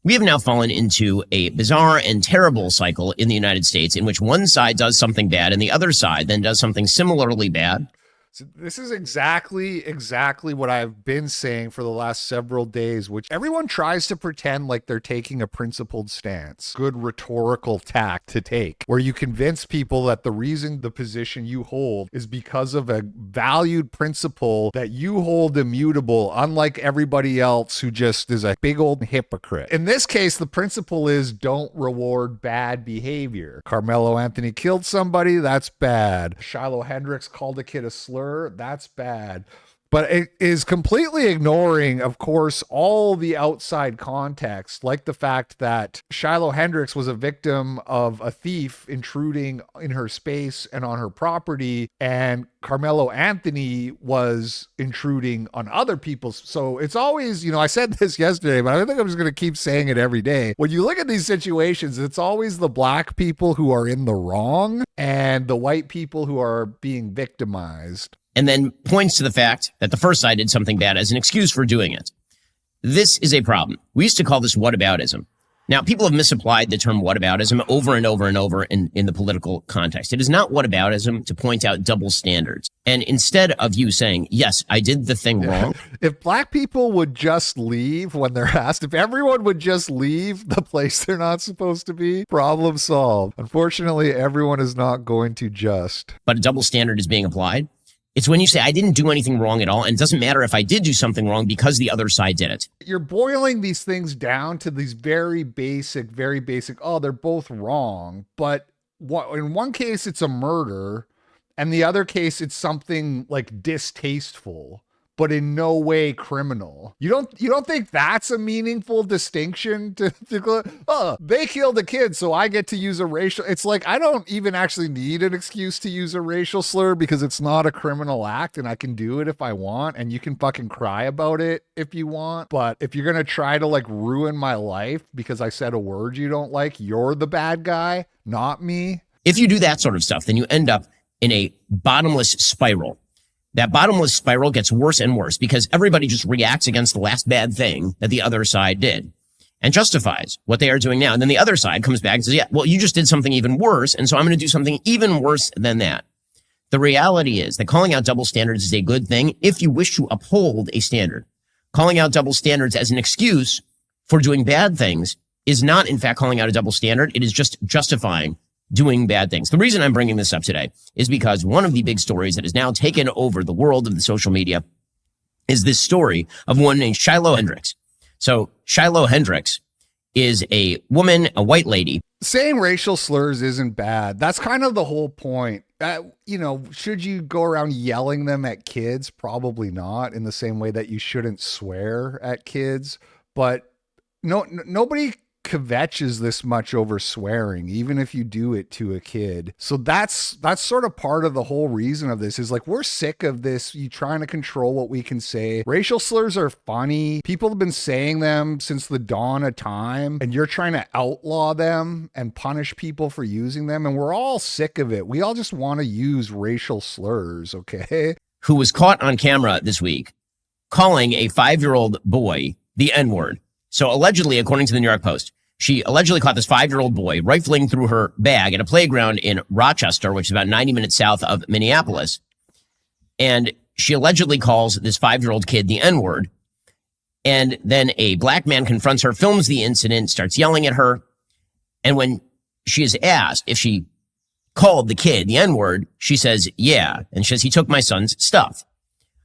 We have now fallen into a bizarre and terrible cycle in the United States in which one side does something bad and the other side then does something similarly bad. So this is exactly what I've been saying for the last several days, which everyone tries to pretend like they're taking a principled stance. Good rhetorical tact to take, where you convince people that the reason the position you hold is because of a valued principle that you hold immutable, unlike everybody else who just is a big old hypocrite. In this case, the principle is don't reward bad behavior. Carmelo Anthony killed somebody, that's bad. Shiloh Hendrix called a kid a slur, that's bad. But it is completely ignoring, of course, all the outside context, like the fact that Shiloh Hendrix was a victim of a thief intruding in her space and on her property, and Carmelo Anthony was intruding on other people's. So it's always, I said this yesterday, but I think I'm just going to keep saying it every day. When you look at these situations, it's always the black people who are in the wrong and the white people who are being victimized. And then points to the fact that the first side did something bad as an excuse for doing it. This is a problem. We used to call this whataboutism. Now, people have misapplied the term whataboutism over and over and over in the political context. It is not whataboutism to point out double standards. And instead of you saying, yes, I did the thing wrong. If black people would just leave when they're asked, if everyone would just leave the place they're not supposed to be, problem solved. Unfortunately, everyone is not going to just. But a double standard is being applied. It's when you say, I didn't do anything wrong at all, and it doesn't matter if I did do something wrong because the other side did it. You're boiling these things down to these very basic, oh, they're both wrong. But in one case, it's a murder, and the other case, it's something like distasteful, but in no way criminal. You don't think that's a meaningful distinction they killed a kid, so I get to use a racial. It's like, I don't even actually need an excuse to use a racial slur because it's not a criminal act and I can do it if I want, and you can fucking cry about it if you want. But if you're going to try to like ruin my life because I said a word you don't like, you're the bad guy, not me. If you do that sort of stuff, then you end up in a bottomless spiral. That bottomless spiral gets worse and worse because everybody just reacts against the last bad thing that the other side did and justifies what they are doing now. And then the other side comes back and says, yeah, well, you just did something even worse, and so I'm going to do something even worse than that. The reality is that calling out double standards is a good thing if you wish to uphold a standard. Calling out double standards as an excuse for doing bad things is not, in fact, calling out a double standard. It is just justifying doing bad things. The reason I'm bringing this up today is because one of the big stories that has now taken over the world of the social media is this story of one named Shiloh Hendrix. So Shiloh Hendrix is a woman, a white lady. Saying racial slurs isn't bad. That's kind of the whole point. Should you go around yelling them at kids? Probably not, in the same way that you shouldn't swear at kids. But nobody kvetches this much over swearing, even if you do it to a kid. So that's sort of part of the whole reason of this is like, we're sick of this. You trying to control what we can say. Racial slurs are funny. People have been saying them since the dawn of time, and you're trying to outlaw them and punish people for using them. And we're all sick of it. We all just want to use racial slurs. Okay. Who was caught on camera this week calling a 5-year-old boy the N-word. So allegedly, according to the New York Post, she allegedly caught this 5-year-old boy rifling through her bag at a playground in Rochester, which is about 90 minutes south of Minneapolis. And she allegedly calls this 5-year-old kid the N-word. And then a black man confronts her, films the incident, starts yelling at her. And when she is asked if she called the kid the N-word, she says, yeah. And she says, he took my son's stuff.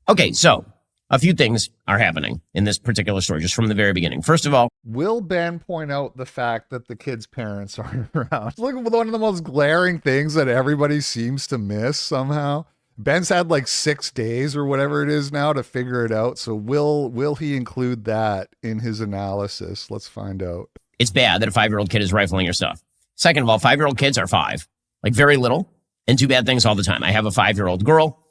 Okay, so a few things are happening in this particular story, just from the very beginning. First of all, will Ben point out the fact that the kid's parents aren't around? Look, one of the most glaring things that everybody seems to miss somehow. Ben's had like 6 days or whatever it is now to figure it out. So will he include that in his analysis? Let's find out. It's bad that a 5-year-old kid is rifling your stuff. Second of all, 5-year-old kids are 5, like very little, and do bad things all the time. I have a 5-year-old girl.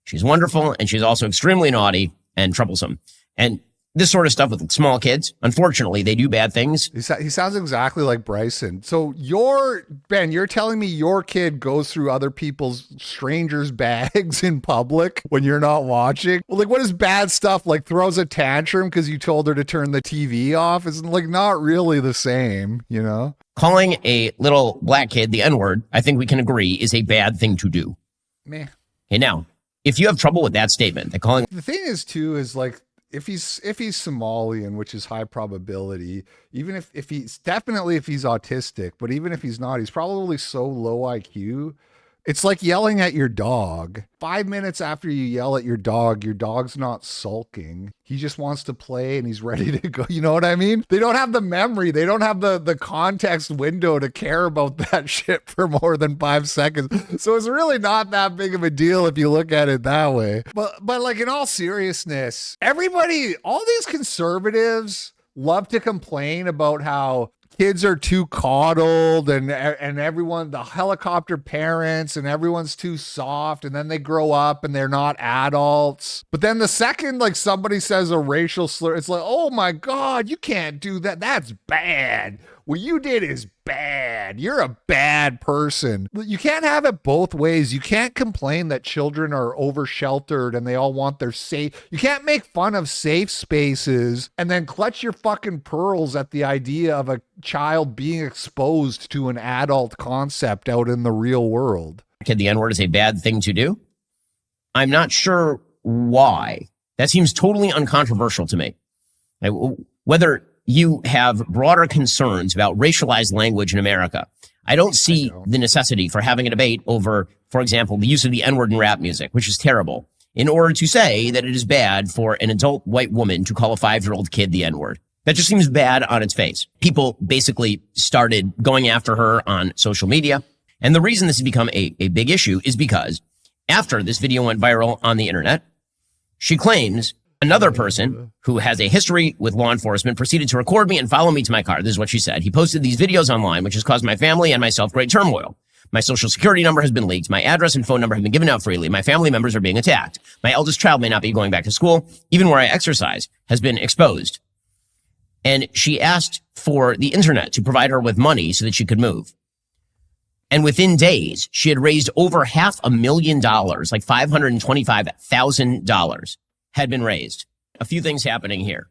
She's wonderful, and she's also extremely naughty and troublesome. And this sort of stuff with small kids. Unfortunately, they do bad things. He sounds exactly like Bryson. So Ben, you're telling me your kid goes through other people's strangers' bags in public when you're not watching? Well, like, what is bad stuff? Like throws a tantrum because you told her to turn the TV off? It's like not really the same, you know? Calling a little black kid the N-word, I think we can agree, is a bad thing to do. Meh. Okay, now, if you have trouble with that statement, that calling... The thing is, too, is like, if he's Somalian, which is high probability, even if he's definitely if he's autistic, but even if he's not, he's probably so low IQ. It's like yelling at your dog. 5 minutes after you yell at your dog's not sulking. He just wants to play and he's ready to go. You know what I mean? They don't have the memory. They don't have the context window to care about that shit for more than 5 seconds. So it's really not that big of a deal if you look at it that way. But like in all seriousness, all these conservatives love to complain about how kids are too coddled and everyone, the helicopter parents, and everyone's too soft, and then they grow up and they're not adults. But then the second like somebody says a racial slur, it's like, oh my God, you can't do that. That's bad. What you did is bad. You're a bad person. You can't have it both ways. You can't complain that children are over sheltered and they all want their safe. You can't make fun of safe spaces and then clutch your fucking pearls at the idea of a child being exposed to an adult concept out in the real world. Kid, the N-word is a bad thing to do. I'm not sure why. That seems totally uncontroversial to me. Whether you have broader concerns about racialized language in America, I don't see the necessity for having a debate over, for example, the use of the N-word in rap music, which is terrible, in order to say that it is bad for an adult white woman to call a 5-year-old kid the N-word. That just seems bad on its face. People basically started going after her on social media. And the reason this has become a big issue is because after this video went viral on the internet, she claims another person who has a history with law enforcement proceeded to record me and follow me to my car. This is what she said. He posted these videos online, which has caused my family and myself great turmoil. My social security number has been leaked. My address and phone number have been given out freely. My family members are being attacked. My eldest child may not be going back to school. Even where I exercise has been exposed. And she asked for the internet to provide her with money so that she could move. And within days, she had raised over $500,000, like $525,000 had been raised. A few things happening here.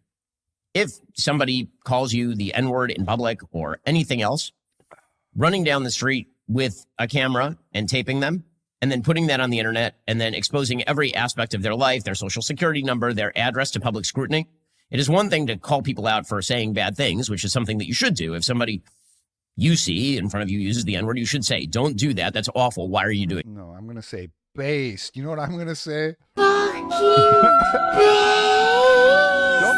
If somebody calls you the N-word in public or anything else, running down the street with a camera and taping them and then putting that on the internet and then exposing every aspect of their life, their social security number, their address to public scrutiny. It is one thing to call people out for saying bad things, which is something that you should do. If somebody you see in front of you uses the N-word, you should say, don't do that. That's awful. Why are you doing it? No, I'm going to say based. You know what I'm going to say? Don't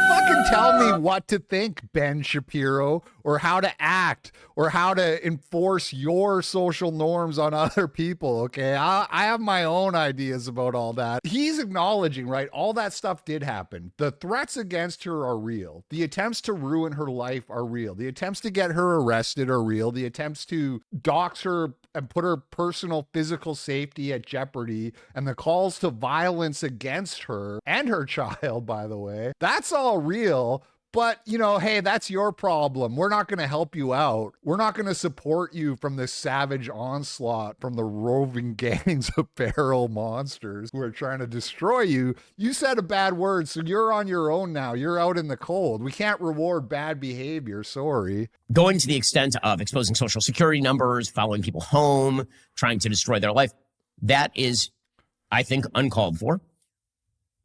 fucking tell me what to think, Ben Shapiro, or how to act, or how to enforce your social norms on other people, okay? I have my own ideas about all that. He's acknowledging, right, all that stuff did happen. The threats against her are real. The attempts to ruin her life are real. The attempts to get her arrested are real. The attempts to dox her and put her personal physical safety at jeopardy, and the calls to violence against her and her child, by the way, that's all real. But, you know, hey, that's your problem. We're not going to help you out. We're not going to support you from this savage onslaught from the roving gangs of feral monsters who are trying to destroy you. You said a bad word, so you're on your own now. You're out in the cold. We can't reward bad behavior. Sorry. Going to the extent of exposing social security numbers, following people home, trying to destroy their life, that is, I think, uncalled for.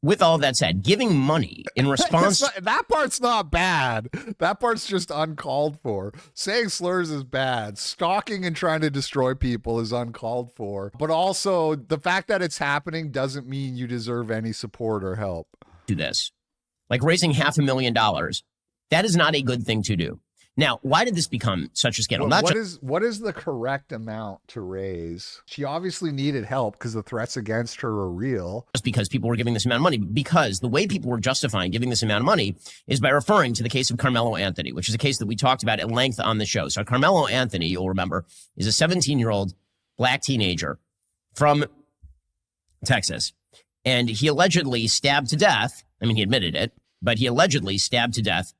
With all that said, giving money in response... that part's not bad. That part's just uncalled for. Saying slurs is bad. Stalking and trying to destroy people is uncalled for. But also, the fact that it's happening doesn't mean you deserve any support or help. Do this. Like raising $500,000, that is not a good thing to do. Now, why did this become such a scandal? What is the correct amount to raise? She obviously needed help because the threats against her are real. Just because people were giving this amount of money, because the way people were justifying giving this amount of money is by referring to the case of Carmelo Anthony, which is a case that we talked about at length on the show. So Carmelo Anthony, you'll remember, is a 17-year-old black teenager from Texas. And he allegedly stabbed to death. I mean, he admitted it. but he allegedly stabbed to death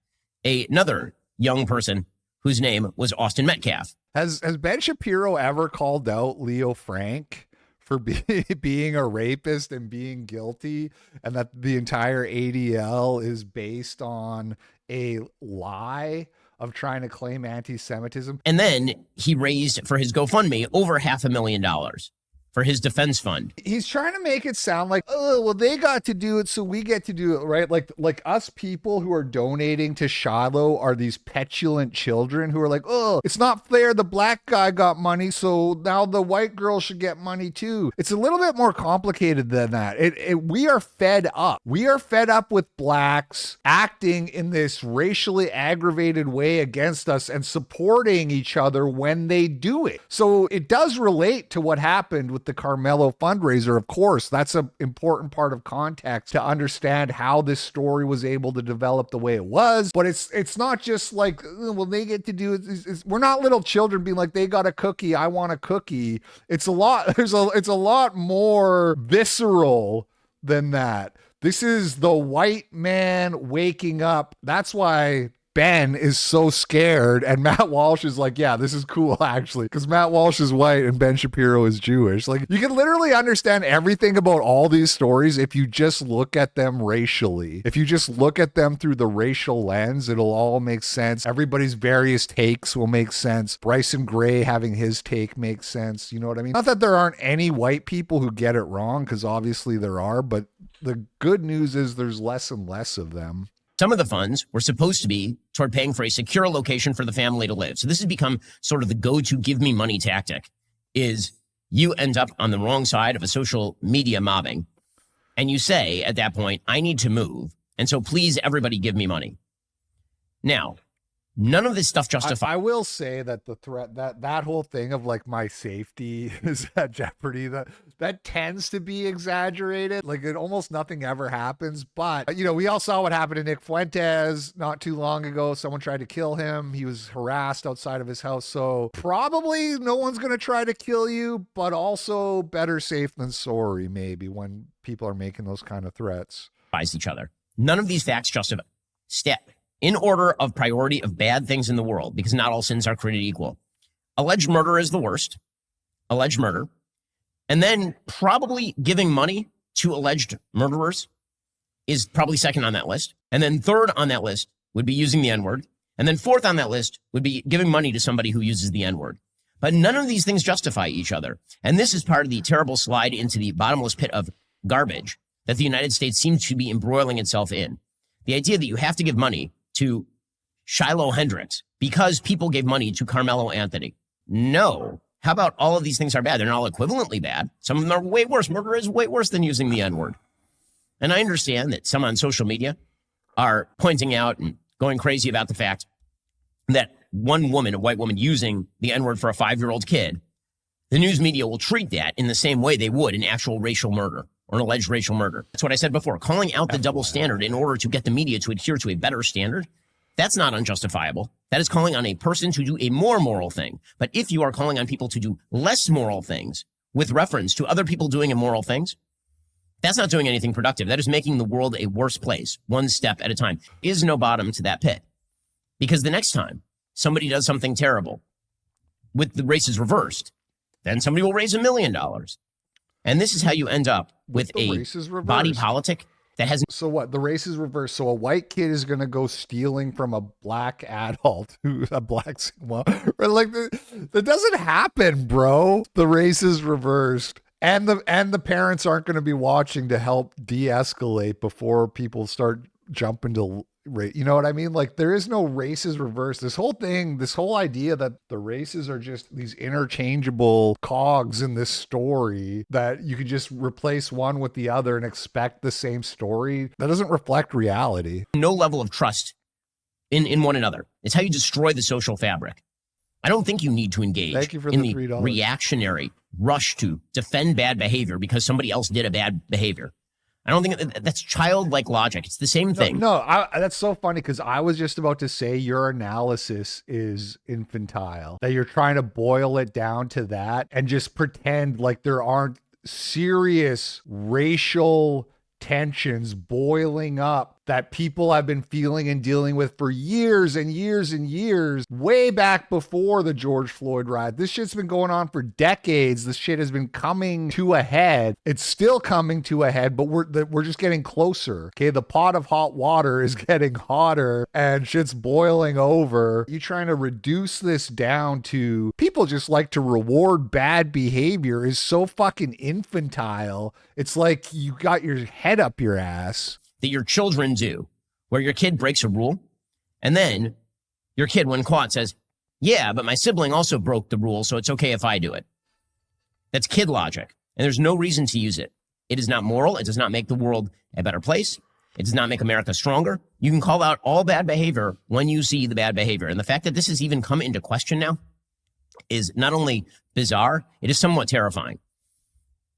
another young person whose name was Austin Metcalf. Has Ben Shapiro ever called out Leo Frank for being a rapist and being guilty, and that the entire ADL is based on a lie of trying to claim anti-Semitism? And then he raised for his GoFundMe over $500,000 for his defense fund. He's trying to make it sound like, oh, well, they got to do it, so we get to do it, right? Like us people who are donating to Shiloh are these petulant children who are like, oh, it's not fair. The black guy got money, so now the white girl should get money too. It's a little bit more complicated than that. We are fed up. We are fed up with blacks acting in this racially aggravated way against us and supporting each other when they do it. So it does relate to what happened with the Carmelo fundraiser. Of course, that's an important part of context to understand how this story was able to develop the way it was. But it's not just like, well, they get to do it. We're not little children being like, they got a cookie, I want a cookie. It's a lot. It's a lot more visceral than that. This is the white man waking up. That's why Ben is so scared, and Matt Walsh is like, yeah, this is cool, actually, because Matt Walsh is white and Ben Shapiro is Jewish. Like, you can literally understand everything about all these stories if you just look at them racially. If you just look at them through the racial lens, it'll all make sense. Everybody's various takes will make sense. Bryson Gray having his take makes sense. You know what I mean? Not that there aren't any white people who get it wrong, because obviously there are, but the good news is there's less and less of them. Some of the funds were supposed to be toward paying for a secure location for the family to live. So this has become sort of the go-to give me money tactic, is you end up on the wrong side of a social media mobbing. And you say at that point, I need to move. And so please, everybody give me money. Now, none of this stuff justifies. I will say that the threat, that whole thing of like my safety is at jeopardy, that tends to be exaggerated. Like, it almost nothing ever happens. But, you know, we all saw what happened to Nick Fuentes not too long ago. Someone tried to kill him. He was harassed outside of his house. So probably no one's going to try to kill you, but also better safe than sorry, maybe, when people are making those kind of threats. Each other. None of these facts justify. Step in order of priority of bad things in the world, because not all sins are created equal. Alleged murder is the worst. Alleged murder. And then probably giving money to alleged murderers is probably second on that list. And then third on that list would be using the N-word. And then fourth on that list would be giving money to somebody who uses the N-word. But none of these things justify each other. And this is part of the terrible slide into the bottomless pit of garbage that the United States seems to be embroiling itself in. The idea that you have to give money to Shiloh Hendrix because people gave money to Carmelo Anthony. No. How about all of these things are bad? They're not all equivalently bad. Some of them are way worse. Murder is way worse than using the N-word. And I understand that some on social media are pointing out and going crazy about the fact that one woman, a white woman, using the N-word for a 5-year-old kid, the news media will treat that in the same way they would an actual racial murder or an alleged racial murder. That's what I said before. Calling out the double standard in order to get the media to adhere to a better standard, that's not unjustifiable. That is calling on a person to do a more moral thing. But if you are calling on people to do less moral things with reference to other people doing immoral things, that's not doing anything productive. That is making the world a worse place, one step at a time. Is no bottom to that pit. Because the next time somebody does something terrible with the races reversed, then somebody will raise $1 million. And this is how you end up with a body politic that has. So what? The race is reversed. So a white kid is going to go stealing from a black adult who's a black, well, like that doesn't happen, bro. The race is reversed. And the parents aren't going to be watching to help de-escalate before people start jumping to race. You know what I mean? Like, there is no races reversed. This whole thing, this whole idea that the races are just these interchangeable cogs in this story, that you could just replace one with the other and expect the same story, that doesn't reflect reality. No level of trust in one another. It's how you destroy the social fabric. I don't think you need to engage in the reactionary rush to defend bad behavior because somebody else did a bad behavior. I don't think that's childlike logic. It's the same thing. No, that's so funny because I was just about to say your analysis is infantile, that you're trying to boil it down to that and just pretend like there aren't serious racial tensions boiling up that people have been feeling and dealing with for years and years and years, way back before the George Floyd riot. This shit's been going on for decades. This shit has been coming to a head. It's still coming to a head, but we're just getting closer. Okay, the pot of hot water is getting hotter and shit's boiling over. You trying to reduce this down to people just like to reward bad behavior is so fucking infantile. It's like you got your head up your ass. That your children do, where your kid breaks a rule, and then your kid, when caught, says, yeah, but my sibling also broke the rule, so it's okay if I do it. That's kid logic, and there's no reason to use it. It is not moral. It does not make the world a better place. It does not make America stronger. You can call out all bad behavior when you see the bad behavior. And the fact that this has even come into question now is not only bizarre, it is somewhat terrifying.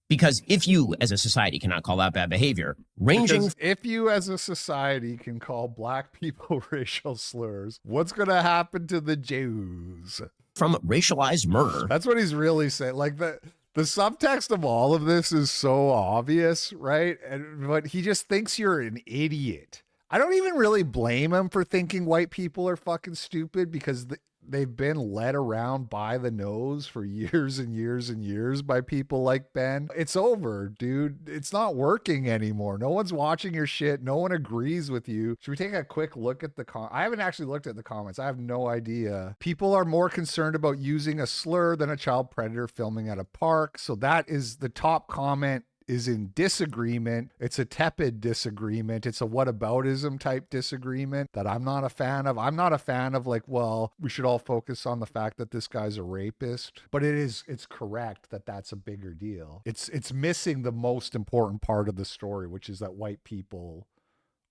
Because if you, as a society, cannot call out bad behavior, if you, as a society, can call black people racial slurs, what's going to happen to the Jews? From racialized murder. That's what he's really saying. Like, the subtext of all of this is so obvious, right? But he just thinks you're an idiot. I don't even really blame him for thinking white people are fucking stupid, because they've been led around by the nose for years and years and years by people like Ben. It's over, dude. It's not working anymore. No one's watching your shit. No one agrees with you. Should we take a quick look at the I haven't actually looked at the comments. I have no idea. People are more concerned about using a slur than a child predator filming at a park. So that is the top comment. Is in disagreement. It's a tepid disagreement. It's a whataboutism type disagreement that I'm not a fan of. I'm not a fan of, like, well, we should all focus on the fact that this guy's a rapist, but it's correct that that's a bigger deal. It's missing the most important part of the story, which is that white people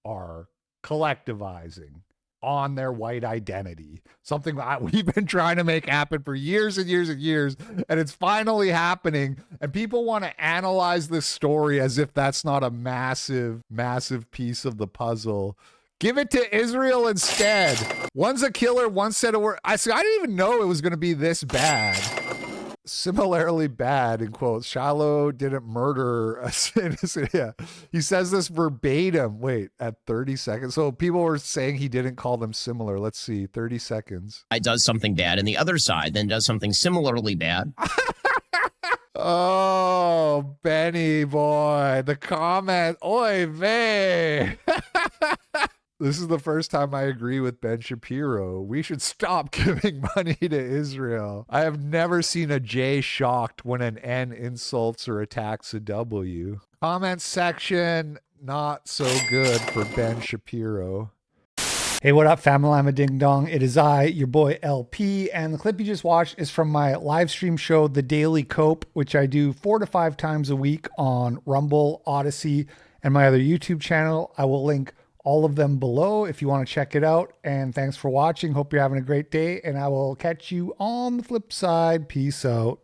are collectivizing on their white identity, something we've been trying to make happen for years and years and years, and it's finally happening. And people want to analyze this story as if that's not a massive, massive piece of the puzzle. Give it to Israel instead. One's a killer, one said a word. I didn't even know it was going to be this bad. Similarly bad, in quotes. Shiloh didn't murder a citizen. Yeah. He says this verbatim. Wait, at 30 seconds. So people were saying he didn't call them similar. Let's see, 30 seconds. I does something bad, and the other side then does something similarly bad. Oh, Benny boy, the comment. Oy vey. This is the first time I agree with Ben Shapiro. We should stop giving money to Israel. I have never seen a J shocked when an N insults or attacks a W. Comment section, not so good for Ben Shapiro. Hey, what up, family? I'm a ding dong. It is I, your boy LP, and the clip you just watched is from my live stream show, The Daily Cope, which I do 4 to 5 times a week on Rumble, Odyssey, and my other YouTube channel. I will link all of them below if you want to check it out. And thanks for watching. Hope you're having a great day, and I will catch you on the flip side. Peace out.